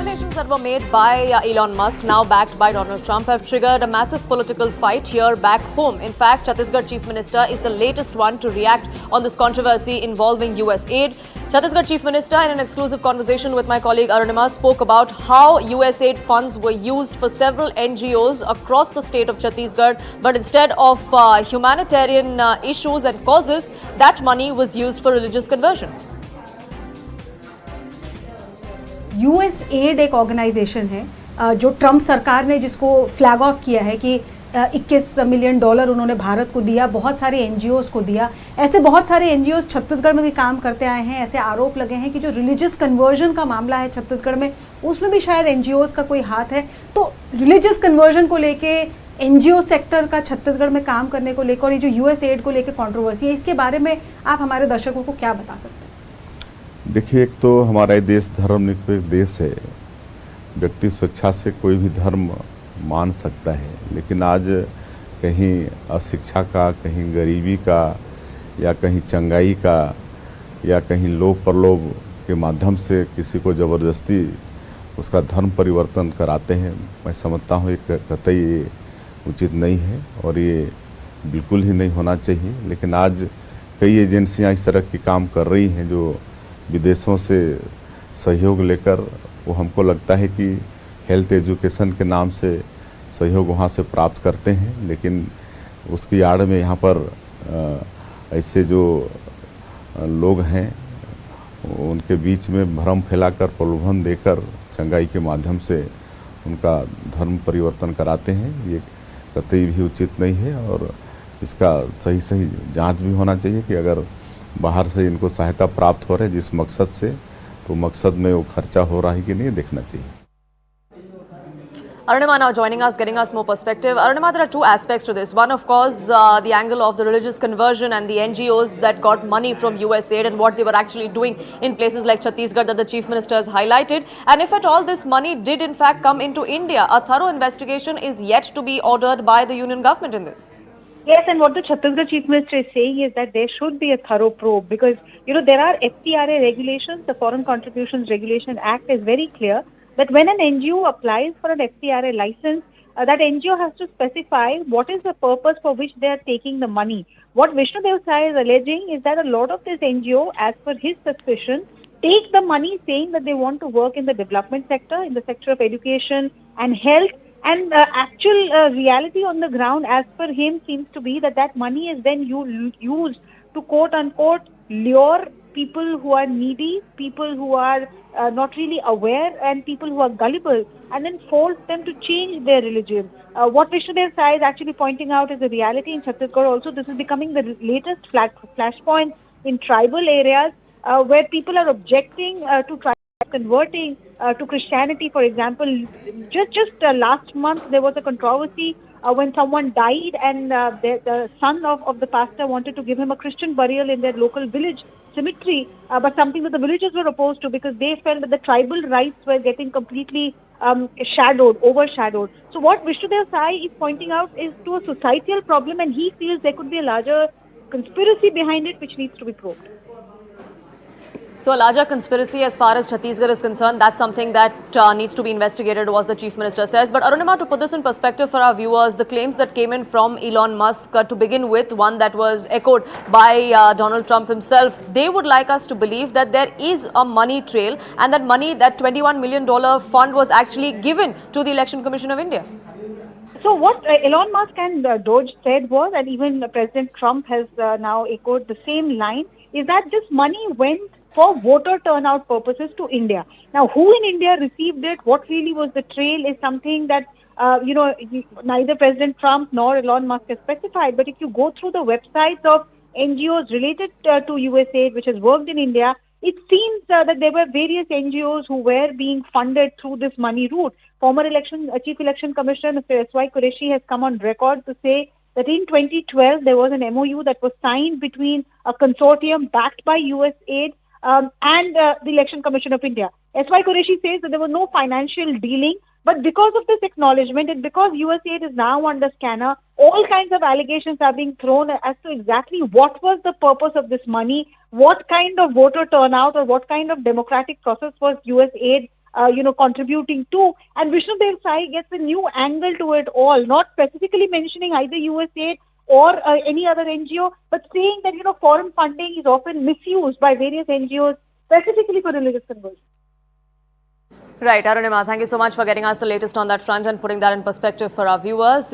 revelations that were made by Elon Musk, now backed by Donald Trump, have triggered a massive political fight here back home. In fact, Chhattisgarh Chief Minister is the latest one to react on this controversy involving US aid. Chhattisgarh Chief Minister, in an exclusive conversation with my colleague Arunima, spoke about how US aid funds were used for several NGOs across the state of Chhattisgarh, but instead of humanitarian issues and causes, that money was used for religious conversion. US aid एक organisation है जो Trump सरकार ने जिसको flag of किया है कि $21 million उन्होंने भारत को दिया, बहुत सारे एनजीओज को दिया। ऐसे बहुत सारे एनजीओज छत्तीसगढ़ में भी काम करते आए हैं। ऐसे आरोप लगे हैं कि जो रिलीजियस कन्वर्जन का मामला है छत्तीसगढ़ में, उसमें भी शायद एनजीओज का कोई हाथ है। तो रिलीजियस कन्वर्जन को लेके एनजीओ सेक्टर का छत्तीसगढ़ में काम करने को लेकर और ये जो यूएस एड को लेकर कंट्रोवर्सी है, इसके बारे में आप हमारे दर्शकों को क्या बता सकते हैं? देखिए, एक तो हमारा देश धर्मनिरपेक्ष देश है। व्यक्ति स्वेच्छा से कोई भी धर्म मान सकता है, लेकिन आज कहीं अशिक्षा का, कहीं गरीबी का, या कहीं चंगाई का, या कहीं लोभ प्रलोभ के माध्यम से किसी को ज़बरदस्ती उसका धर्म परिवर्तन कराते हैं। मैं समझता हूँ एक कतई ये उचित नहीं है और ये बिल्कुल ही नहीं होना चाहिए। लेकिन आज कई एजेंसियाँ इस तरह की काम कर रही हैं जो विदेशों से सहयोग लेकर, वो हमको लगता है कि हेल्थ एजुकेशन के नाम से सहयोग वहाँ से प्राप्त करते हैं, लेकिन उसकी आड़ में यहाँ पर ऐसे जो लोग हैं उनके बीच में भ्रम फैलाकर, प्रलोभन देकर, चंगाई के माध्यम से उनका धर्म परिवर्तन कराते हैं। ये कतई भी उचित नहीं है और इसका सही जांच भी होना चाहिए कि अगर बाहर से इनको सहायता प्राप्त हो रही है जिस मकसद से, तो मकसद में वो खर्चा हो रहा है कि नहीं, देखना चाहिए। Arunima now joining us, getting us more perspective. Arunima, there are two aspects to this. One, of course, the angle of the religious conversion and the NGOs that got money from US aid and what they were actually doing in places like Chhattisgarh that the Chief Minister has highlighted. And if at all this money did in fact come into India, a thorough investigation is yet to be ordered by the Union government in this. Yes, and what the Chhattisgarh Chief Minister is saying is that there should be a thorough probe because, there are FCRA regulations. The Foreign Contributions Regulation Act is very clear that when an NGO applies for an FCRA license, that NGO has to specify what is the purpose for which they are taking the money. What Vishnu Dev Sai is alleging is that a lot of this NGO, as per his suspicion, take the money saying that they want to work in the development sector, in the sector of education and health. And actual reality on the ground, as per him, seems to be that money is then used to quote-unquote lure people who are needy, people who are not really aware, and people who are gullible, and then force them to change their religion. What Vishnu Dev Sai is actually pointing out is the reality in Chhattisgarh also. This is becoming the latest flashpoint in tribal areas where people are objecting to converting to Christianity, for example. Just last month there was a controversy when someone died and the son of the pastor wanted to give him a Christian burial in their local village cemetery, but something that the villagers were opposed to because they felt that the tribal rights were getting completely overshadowed. So what Vishnu Dev Sai is pointing out is to a societal problem, and he feels there could be a larger conspiracy behind it which needs to be probed. So a larger conspiracy as far as Chhattisgarh is concerned, that's something that needs to be investigated, was the Chief Minister says. But Arunima, to put this in perspective for our viewers, the claims that came in from Elon Musk to begin with, one that was echoed by Donald Trump himself, they would like us to believe that there is a money trail and that money, that $21 million fund was actually given to the Election Commission of India. So what Elon Musk and Doge said was, and even President Trump has now echoed the same line, is that this money went for voter turnout purposes to India. Now, who in India received it, what really was the trail is something that, neither President Trump nor Elon Musk has specified. But if you go through the websites of NGOs related to USAID, which has worked in India, it seems that there were various NGOs who were being funded through this money route. Former Chief Election Commissioner Mr. S.Y. Qureshi has come on record to say that in 2012, there was an MOU that was signed between a consortium backed by USAID and the Election Commission of India. S.Y. Qureshi says that there was no financial dealing, but because of this acknowledgement and because USAID is now under scanner, all kinds of allegations are being thrown as to exactly what was the purpose of this money, what kind of voter turnout or what kind of democratic process was USAID contributing to. And Vishnu Dev Sai gets a new angle to it all, not specifically mentioning either USAID or any other NGO, but saying that, foreign funding is often misused by various NGOs, specifically for religious conversion. Right, Arunima, thank you so much for getting us the latest on that front and putting that in perspective for our viewers.